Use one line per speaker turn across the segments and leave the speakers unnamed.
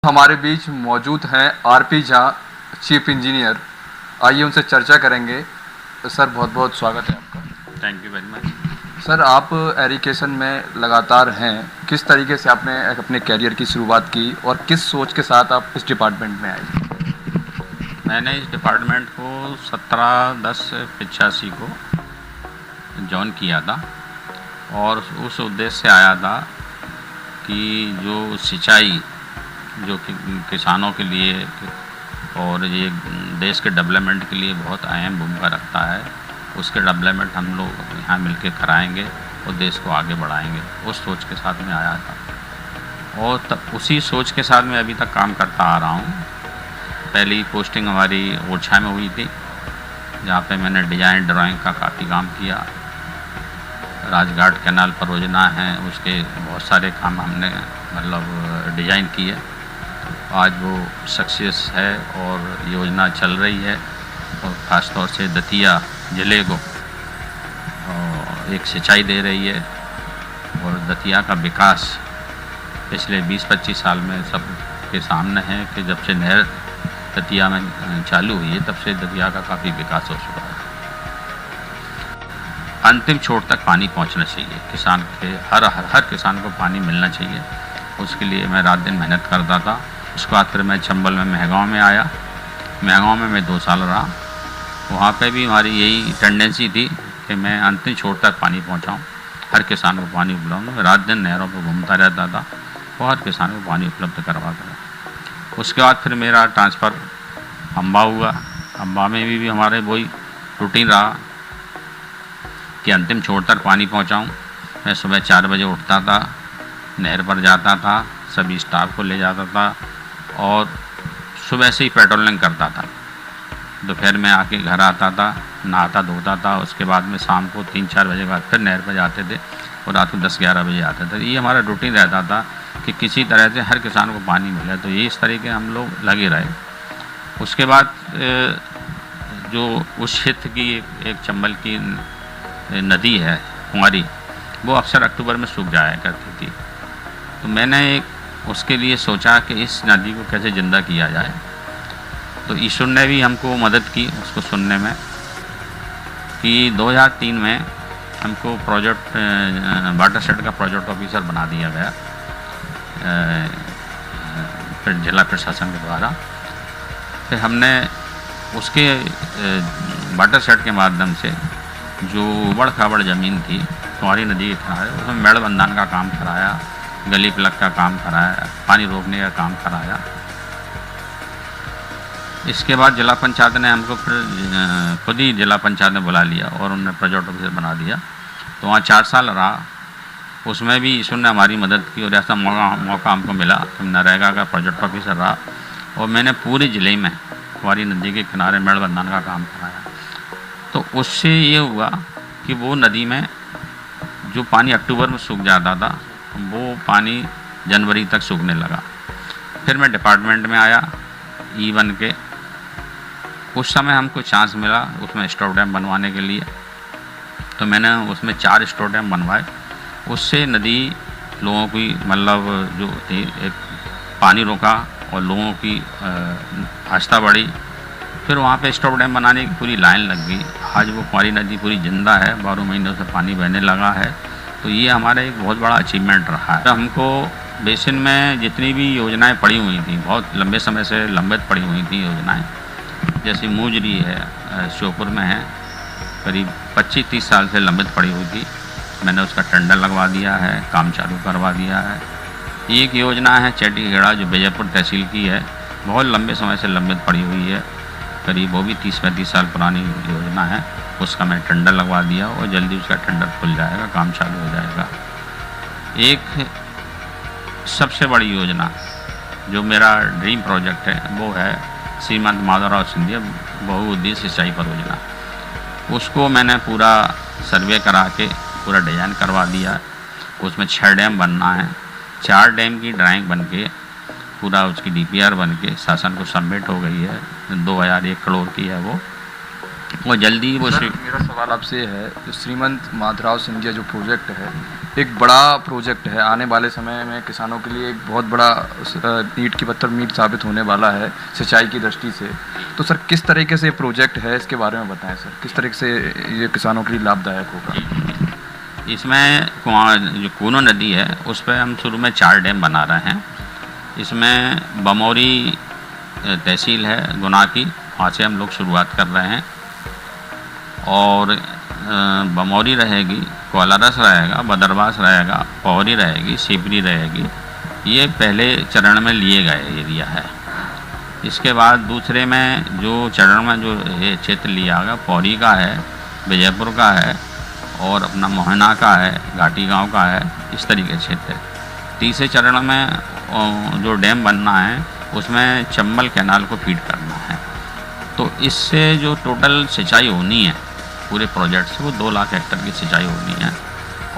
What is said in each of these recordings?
हमारे बीच मौजूद हैं आरपी झा, चीफ इंजीनियर। आइए उनसे चर्चा करेंगे। सर, बहुत बहुत स्वागत है आपका।
Thank you very much.
Sir, आप एरिगेशन में लगातार हैं। किस तरीके से आपने अपने कैरियर की शुरुआत की और किस सोच के साथ आप इस डिपार्टमेंट में आए?
मैंने इस डिपार्टमेंट को 17/10/85 को जॉइन किया था और उस उद्देश्य से आया था कि जो सिंचाई जो कि किसानों के लिए और ये देश के डेवलपमेंट के लिए बहुत अहम भूमिका रखता है, उसके डेवलपमेंट हम लोग यहाँ मिलकर कराएंगे और देश को आगे बढ़ाएंगे, उस सोच के साथ में आया था। और तब उसी सोच के साथ मैं अभी तक काम करता आ रहा हूँ। पहली पोस्टिंग हमारी ओरछा में हुई थी, जहाँ पे मैंने डिज़ाइन ड्राइंग का काफ़ी काम किया। राजघाट कैनाल परियोजना है, उसके बहुत सारे काम हमने मतलब डिज़ाइन किए। आज वो सक्सेस है और योजना चल रही है और ख़ास तौर से दतिया ज़िले को एक सिंचाई दे रही है। और दतिया का विकास पिछले 20-25 साल में सब के सामने है कि जब से नहर दतिया में चालू हुई है, तब से दतिया का काफ़ी विकास हो चुका है। अंतिम छोर तक पानी पहुंचना चाहिए, किसान के हर किसान को पानी मिलना चाहिए। उसके लिए मैं रात दिन मेहनत करता था। उसके बाद फिर मैं चंबल में महगांव में आया। महगांव में मैं 2 साल रहा। वहाँ पे भी हमारी यही टेंडेंसी थी कि मैं अंतिम छोर तक पानी पहुँचाऊँ, हर किसान को पानी उपलब्ध हो। रात दिन नहरों पर घूमता रहता था और हर किसान को पानी उपलब्ध करवाता था। उसके बाद फिर मेरा ट्रांसफ़र अम्बा हुआ। अम्बा में भी हमारे वही रूटीन रहा कि अंतिम छोर तक पानी पहुँचाऊँ। मैं सुबह 4 बजे उठता था, नहर पर जाता था, सभी स्टाफ को ले जाता था और सुबह से ही पेट्रोलिंग करता था। दोपहर में आके घर आता था, नहाता धोता था। उसके बाद में शाम को 3-4 बजे बाद फिर नहर पर जाते थे और रात को 10-11 बजे आते थे। ये हमारा रूटीन रहता था कि किसी तरह से हर किसान को पानी मिले। तो ये इस तरीके हम लोग लगे रहे। उसके बाद जो उस क्षेत्र की एक चंबल की नदी है कुंवारी, वो अक्सर अक्टूबर में सूख जाया करती थी। तो मैंने उसके लिए सोचा कि इस नदी को कैसे ज़िंदा किया जाए। तो ईश्वर ने भी हमको मदद की उसको सुनने में कि 2003 में हमको प्रोजेक्ट वाटरशेड का प्रोजेक्ट ऑफिसर बना दिया गया फिर जिला प्रशासन के द्वारा। फिर हमने उसके वाटरशेड के माध्यम से जो उबड़ खाबड़ ज़मीन थी कुंवारी नदी के किनारे, उसमें मेड़ बंधान का काम कराया, गली प्लग का काम कराया, पानी रोकने का काम कराया। इसके बाद जिला पंचायत ने हमको फिर खुद ही जिला पंचायत ने बुला लिया और उन्होंने प्रोजेक्ट ऑफिसर बना दिया। तो वहाँ 4 साल रहा। उसमें भी ईश्वर ने हमारी मदद की और ऐसा मौका हमको मिला कि नरेगा का प्रोजेक्ट ऑफिसर रहा और मैंने पूरे ज़िले में कुंवारी नदी के किनारे मेड़ बंधान का काम कराया। तो उससे ये हुआ कि वो नदी में जो पानी अक्टूबर में सूख जाता था, वो पानी जनवरी तक सूखने लगा। फिर मैं डिपार्टमेंट में आया E1 के। उस समय हमको चांस मिला उसमें स्टोर डैम बनवाने के लिए। तो मैंने उसमें 4 स्टोर डैम बनवाए। उससे नदी लोगों की मतलब जो थी एक पानी रोका और लोगों की आस्था बढ़ी। फिर वहाँ पे स्टोर डैम बनाने की पूरी लाइन लग गई। आज वो कुंवारी नदी पूरी जिंदा है, 12 महीनों से पानी बहने लगा है। तो ये हमारा एक बहुत बड़ा अचीवमेंट रहा है। हमको बेसिन में जितनी भी योजनाएं पड़ी हुई थी, बहुत लंबे समय से लंबित पड़ी हुई थी योजनाएं, जैसे मूजरी है श्योपुर में है, करीब 25-30 साल से लंबित पड़ी हुई थी। मैंने उसका टेंडर लगवा दिया है, काम चालू करवा दिया है। एक योजना है चेटीखेड़ा जो विजयपुर तहसील की है, बहुत लंबे समय से लंबित पड़ी हुई है, करीब वो भी 30-35 साल पुरानी योजना है। उसका मैं टेंडर लगवा दिया और जल्दी उसका टेंडर खुल जाएगा, काम चालू हो जाएगा। एक सबसे बड़ी योजना जो मेरा ड्रीम प्रोजेक्ट है वो है श्रीमंत माधवराव सिंधिया बहुउद्देश्य सिंचाई परियोजना। उसको मैंने पूरा सर्वे करा के पूरा डिज़ाइन करवा दिया। उसमें 6 डैम बनना है। 4 डैम की ड्राइंग बन के पूरा उसकी DPR बन के शासन को सबमिट हो गई है। 2001 करोड़ की है वो जल्दी वो।
मेरा सवाल आपसे है, जो श्रीमंत माधवराव सिंधिया जो प्रोजेक्ट है, एक बड़ा प्रोजेक्ट है, आने वाले समय में किसानों के लिए एक बहुत बड़ा ईंट की पत्थर मीट साबित होने वाला है सिंचाई की दृष्टि से। तो सर किस तरीके से प्रोजेक्ट है, इसके बारे में बताएं सर, किस तरीके से ये किसानों के लिए लाभदायक होगा।
इसमें जो कूनो नदी है उस पर हम शुरू में 4 डैम बना रहे हैं। इसमें बमौरी तहसील है गुना की, वहाँ से हम लोग शुरुआत कर रहे हैं। और बमौरी रहेगी, कोलारस रहेगा, बदरवास रहेगा, पौरी रहेगी, सिपरी रहेगी। ये पहले चरण में लिए गए एरिया है। इसके बाद दूसरे में जो चरण में जो ये क्षेत्र लिया गया पौरी का है, विजयपुर का है और अपना मोहना का है, घाटी गांव का है, इस तरीके से क्षेत्र है। तीसरे चरण में जो डैम बनना है उसमें चंबल कैनाल को फीड करना है। तो इससे जो टोटल सिंचाई होनी है पूरे प्रोजेक्ट से वो 2 लाख हेक्टेयर की सिंचाई होनी है।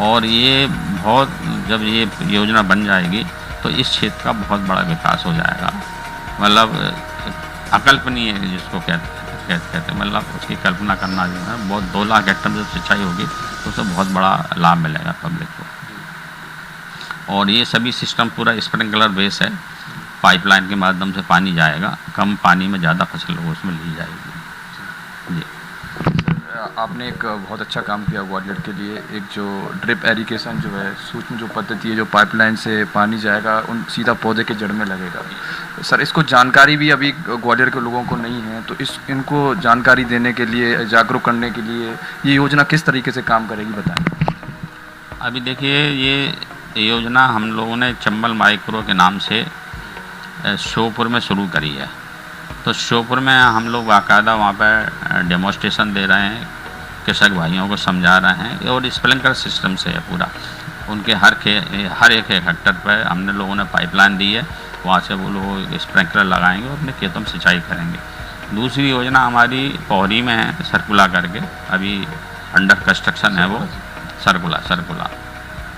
और ये बहुत, जब ये योजना बन जाएगी तो इस क्षेत्र का बहुत बड़ा विकास हो जाएगा। मतलब अकल्पनीय है जिसको कहते हैं, मतलब उसकी कल्पना करना जो है बहुत 2 लाख हेक्टेयर जब सिंचाई होगी तो उससे बहुत बड़ा लाभ मिलेगा पब्लिक को। और ये सभी सिस्टम पूरा स्प्रिंकलर बेस है, पाइपलाइन के माध्यम से पानी जाएगा, कम पानी में ज़्यादा फसल उसमें ली जाएगी। जी
आपने एक बहुत अच्छा काम किया ग्वालियर के लिए, एक जो ड्रिप एरिगेशन जो है, सूक्ष्म जो पद्धति है, जो पाइपलाइन से पानी जाएगा उन सीधा पौधे के जड़ में लगेगा। सर इसको जानकारी भी अभी ग्वालियर के लोगों को नहीं है, तो इनको जानकारी देने के लिए, जागरूक करने के लिए ये योजना किस तरीके से काम करेगी बताएं।
अभी देखिए, ये योजना हम लोगों ने चंबल माइक्रो के नाम से श्योपुर में शुरू करी है। तो श्योपुर में हम लोग बाकायदा वहाँ पर डेमोस्ट्रेशन दे रहे हैं, कृषक भाइयों को समझा रहे हैं। और स्प्रिंकलर सिस्टम से है पूरा, उनके हर एक हेक्टेयर पर हमने लोगों ने पाइपलाइन दी है, वहाँ से वो लोग स्प्रिंकलर लगाएंगे और अपने खेतों में सिंचाई करेंगे। दूसरी योजना हमारी पौरी में है, सर्कुला करके, अभी अंडर कंस्ट्रक्शन है वो सर्कुला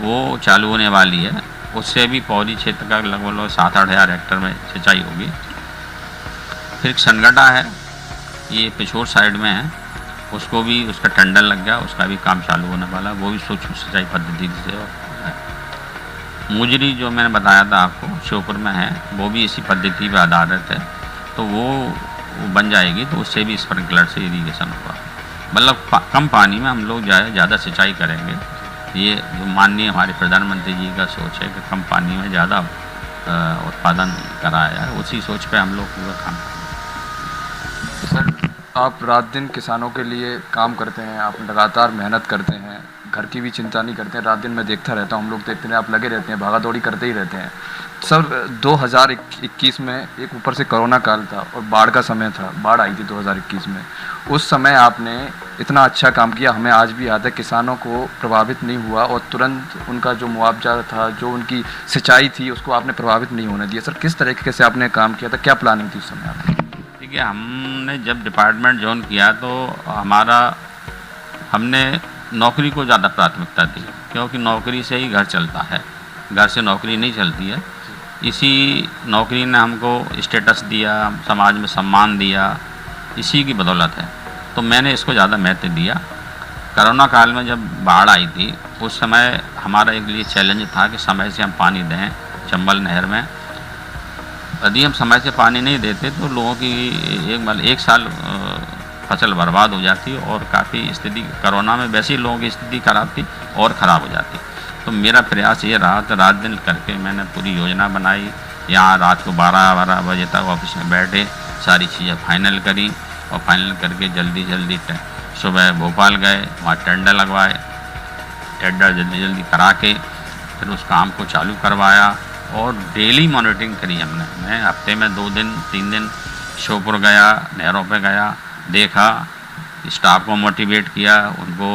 वो चालू होने वाली है। उससे भी पौरी क्षेत्र का लगभग 7-8 हज़ार हेक्टेयर में सिंचाई होगी। फिर सनगटा है, ये पिछोर साइड में है, उसको भी उसका टेंडर लग गया, उसका भी काम चालू होने वाला है, वो भी सूक्ष्म सिंचाई पद्धति से है। मुजरी जो मैंने बताया था आपको श्योपुर में है, वो भी इसी पद्धति पर आधारित है। तो वो बन जाएगी तो उससे भी स्प्रिंकलर से इरीगेशन होगा। मतलब कम पानी में हम लोग ज़्यादा सिंचाई करेंगे। ये जो माननीय हमारे प्रधानमंत्री जी का सोच है कि कम पानी में ज़्यादा उत्पादन कराया है, उसी सोच पे हम लोग पूरा काम करेंगे।
सर आप रात दिन किसानों के लिए काम करते हैं, आप लगातार मेहनत करते हैं, घर की भी चिंता नहीं करते हैं। रात दिन मैं देखता रहता हूँ, हम लोग देखते हैं, आप लगे रहते हैं, भागा दौड़ी करते ही रहते हैं। सर 2021 में एक ऊपर से कोरोना काल था और बाढ़ का समय था, बाढ़ आई थी 2021 में। उस समय आपने इतना अच्छा काम किया, हमें आज भी याद है, किसानों को प्रभावित नहीं हुआ और तुरंत उनका जो मुआवजा था, जो उनकी सिंचाई थी, उसको आपने प्रभावित नहीं होने दिया। सर किस तरीके से आपने काम किया था, क्या प्लानिंग थी उस समय आपकी?
देखिए, हमने जब डिपार्टमेंट ज्वाइन किया तो हमने नौकरी को ज़्यादा प्राथमिकता दी, क्योंकि नौकरी से ही घर चलता है, घर से नौकरी नहीं चलती है। इसी नौकरी ने हमको स्टेटस दिया, समाज में सम्मान दिया, इसी की बदौलत है। तो मैंने इसको ज़्यादा महत्व दिया। कोरोना काल में जब बाढ़ आई थी उस समय हमारा एक लिए चैलेंज था कि समय से हम पानी दें चंबल नहर में। यदि हम समय से पानी नहीं देते तो लोगों की एक साल फसल बर्बाद हो जाती और काफ़ी स्थिति, कोरोना में वैसे ही लोगों की स्थिति खराब थी और ख़राब हो जाती। तो मेरा प्रयास ये रहा कि रात दिन करके मैंने पूरी योजना बनाई। यहाँ रात को 12 बजे तक ऑफिस में बैठे सारी चीज़ें फाइनल करी और फाइनल करके जल्दी सुबह भोपाल गए, वहाँ टेंडर लगवाए, टेंडर जल्दी करा के फिर उस काम को चालू करवाया और डेली मॉनिटरिंग करी हमने। मैं हफ्ते में 2 दिन 3 दिन श्योपुर गया, नहरों पे गया, देखा, स्टाफ को मोटिवेट किया, उनको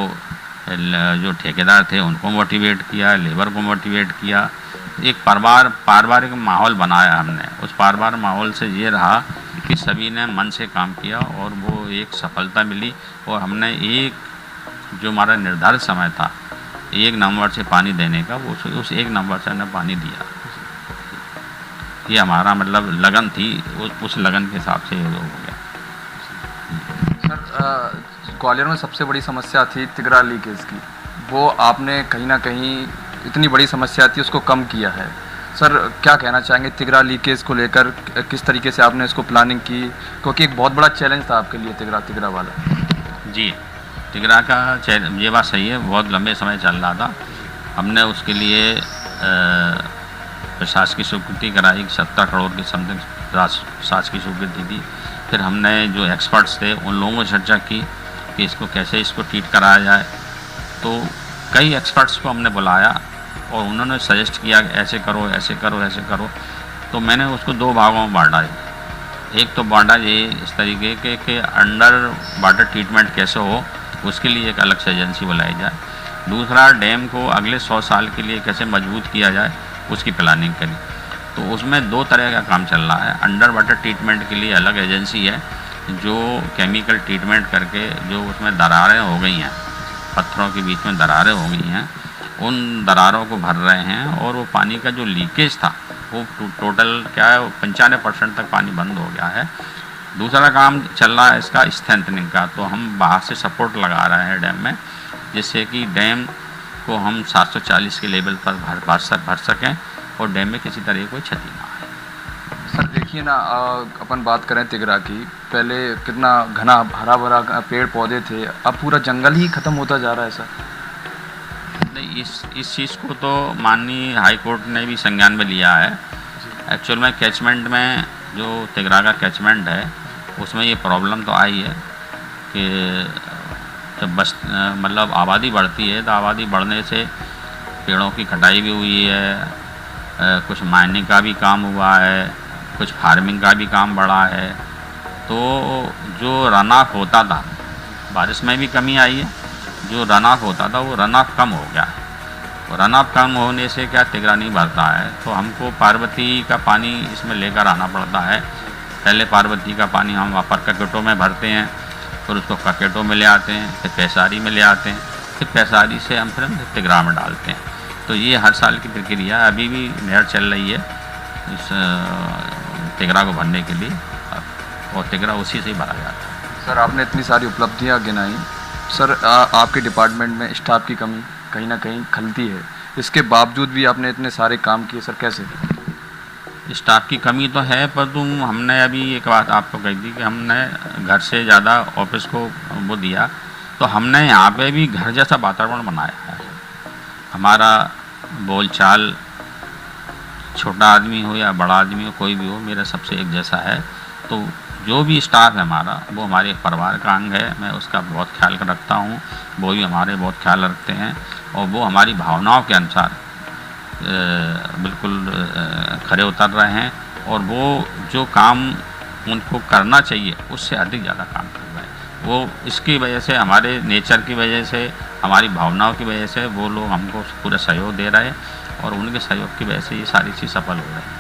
जो ठेकेदार थे उनको मोटिवेट किया, लेबर को मोटिवेट किया। एक पारिवारिक माहौल बनाया हमने। उस पारिवारिक माहौल से ये रहा कि सभी ने मन से काम किया और वो एक सफलता मिली। और हमने जो हमारा निर्धारित समय था 1 नवंबर से पानी देने का, वो उस 1 नवंबर से हमने पानी दिया। ये हमारा मतलब लगन थी, उस लगन के हिसाब से ये हो गया।
सर ग्वालियर में सबसे बड़ी समस्या थी तिगरा लीकेज की, वो आपने कहीं ना कहीं इतनी बड़ी समस्या थी उसको कम किया है। सर क्या कहना चाहेंगे तिगरा लीकेज को लेकर, किस तरीके से आपने इसको प्लानिंग की, क्योंकि एक बहुत बड़ा चैलेंज था आपके लिए तिगरा वाला।
जी, तिगरा का ये बात सही है, बहुत लंबे समय चल रहा था। हमने उसके लिए प्रशासकीय स्वीकृति कराई, 70 करोड़ की समथिंग शासकीय स्वीकृति थी। फिर हमने जो एक्सपर्ट्स थे उन लोगों से चर्चा की कि इसको ट्रीट कराया जाए। तो कई एक्सपर्ट्स को हमने बुलाया और उन्होंने सजेस्ट किया कि ऐसे करो ऐसे करो ऐसे करो। तो मैंने उसको 2 भागों में बांटा। एक तो बांटा ये इस तरीके के कि अंडर वाटर ट्रीटमेंट कैसे हो, उसके लिए एक अलग से एजेंसी बुलाई जाए। दूसरा, डैम को अगले 100 साल के लिए कैसे मजबूत किया जाए, उसकी प्लानिंग करी। तो उसमें 2 तरह का काम चल रहा है। अंडर वाटर ट्रीटमेंट के लिए अलग एजेंसी है जो केमिकल ट्रीटमेंट करके जो उसमें दरारें हो गई हैं, पत्थरों के बीच में दरारें हो गई हैं, उन दरारों को भर रहे हैं। और वो पानी का जो लीकेज था वो टोटल क्या है 95% तक पानी बंद हो गया है। दूसरा काम चल रहा है इसका स्ट्रेंथनिंग का। तो हम बाहर से सपोर्ट लगा रहे हैं डैम में, जिससे कि डैम को हम 740 के लेवल पर भर सकें और डैम में किसी तरह की कोई क्षति ना आए।
सर देखिए ना, अपन बात करें तिगरा की, पहले कितना घना हरा भरा पेड़ पौधे थे, अब पूरा जंगल ही ख़त्म होता जा रहा है सर।
नहीं, इस चीज़ को तो माननीय हाई कोर्ट ने भी संज्ञान में लिया है। एक्चुअल में कैचमेंट में जो तिगरा का कैचमेंट है उसमें ये प्रॉब्लम तो आई है कि जब मतलब आबादी बढ़ती है तो आबादी बढ़ने से पेड़ों की कटाई भी हुई है, कुछ माइनिंग का भी काम हुआ है, कुछ फार्मिंग का भी काम बढ़ा है। तो जो रन ऑफ होता था, बारिश में भी कमी आई है, जो रन ऑफ होता था वो रन ऑफ कम हो गया है। और रन ऑफ कम होने से क्या तिगरा नहीं भरता है, तो हमको पार्वती का पानी इसमें लेकर आना पड़ता है। पहले पार्वती का पानी हम अपर ककेटों में भरते हैं, फिर उसको ककेटों में ले आते हैं, फिर पैसारी में ले आते हैं, फिर पैसारी से हम फिर तिगरा में डालते हैं। तो ये हर साल की प्रक्रिया, अभी भी नहर चल रही है इस तिगरा को भरने के लिए, और तिगरा उसी से ही भरा जाता है।
सर आपने इतनी सारी उपलब्धियां गिनाई, सर आपके डिपार्टमेंट में स्टाफ की कमी कहीं ना कहीं खलती है, इसके बावजूद भी आपने इतने सारे काम किए, सर कैसे?
स्टाफ की कमी तो है, पर हमने अभी एक बात आपको कही थी कि हमने घर से ज़्यादा ऑफिस को वो दिया, तो हमने यहाँ पे भी घर जैसा वातावरण बनाया है। हमारा बोलचाल छोटा आदमी हो या बड़ा आदमी हो, कोई भी हो, मेरा सबसे एक जैसा है। तो जो भी स्टाफ है हमारा, वो हमारे परिवार का अंग है। मैं उसका बहुत ख्याल रखता हूँ, वो भी हमारे बहुत ख्याल रखते हैं, और वो हमारी भावनाओं के अनुसार बिल्कुल खरे उतर रहे हैं। और वो जो काम उनको करना चाहिए उससे अधिक ज़्यादा काम कर रहे हैं। वो इसकी वजह से, हमारे नेचर की वजह से, हमारी भावनाओं की वजह से वो लोग हमको पूरा सहयोग दे रहे हैं, और उनके सहयोग की वजह से ये सारी चीज़ सफल हो रही है।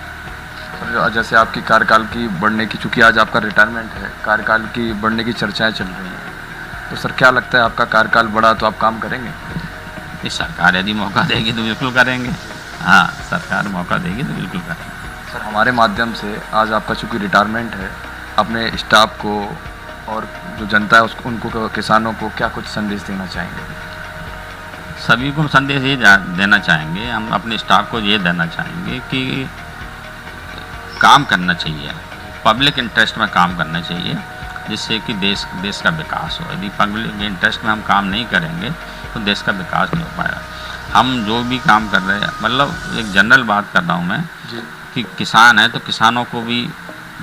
सर जैसे आपकी कार्यकाल की बढ़ने की, चूँकि आज आपका रिटायरमेंट है, कार्यकाल की बढ़ने की चर्चाएं चल रही हैं, तो सर क्या लगता है आपका कार्यकाल बढ़ा तो आप काम करेंगे?
इस सरकार यदि मौका देगी तो बिल्कुल करेंगे। हाँ, सरकार मौका देगी तो बिल्कुल करेंगे।
सर हमारे माध्यम से आज आपका चूँकि रिटायरमेंट है, अपने स्टाफ को और जो जनता है उसको, उनको, किसानों को क्या कुछ संदेश देना चाहेंगे?
सभी को संदेश ये देना चाहेंगे, हम अपने स्टाफ को ये देना चाहेंगे कि काम करना चाहिए, पब्लिक इंटरेस्ट में काम करना चाहिए, जिससे कि देश का विकास हो। यदि पब्लिक इंटरेस्ट में हम काम नहीं करेंगे तो देश का विकास नहीं हो पाएगा। हम जो भी काम कर रहे हैं, मतलब एक जनरल बात कर रहा हूँ मैं कि किसान है तो किसानों को भी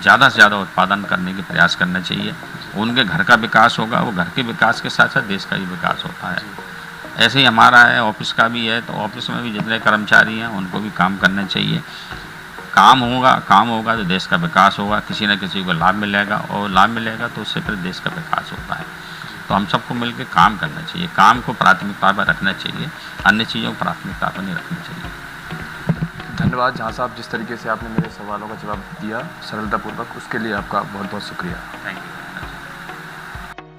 ज़्यादा से ज़्यादा उत्पादन करने के प्रयास करना चाहिए। उनके घर का विकास होगा, वो घर के विकास के साथ साथ देश का भी विकास होता है। ऐसे ही हमारा है, ऑफिस का भी है, तो ऑफिस में भी जितने कर्मचारी हैं उनको भी काम करना चाहिए। काम होगा तो देश का विकास होगा, किसी न किसी को लाभ मिलेगा, और लाभ मिलेगा तो उससे फिर देश का विकास होता है। तो हम सबको मिलकर काम करना चाहिए, काम को प्राथमिकता पर रखना चाहिए, अन्य चीज़ों को प्राथमिकता पर नहीं रखनी चाहिए।
धन्यवाद जहाँ साहब, जिस तरीके से आपने मेरे सवालों का जवाब दिया सरलतापूर्वक, उसके लिए आपका बहुत बहुत शुक्रिया।
Thank you.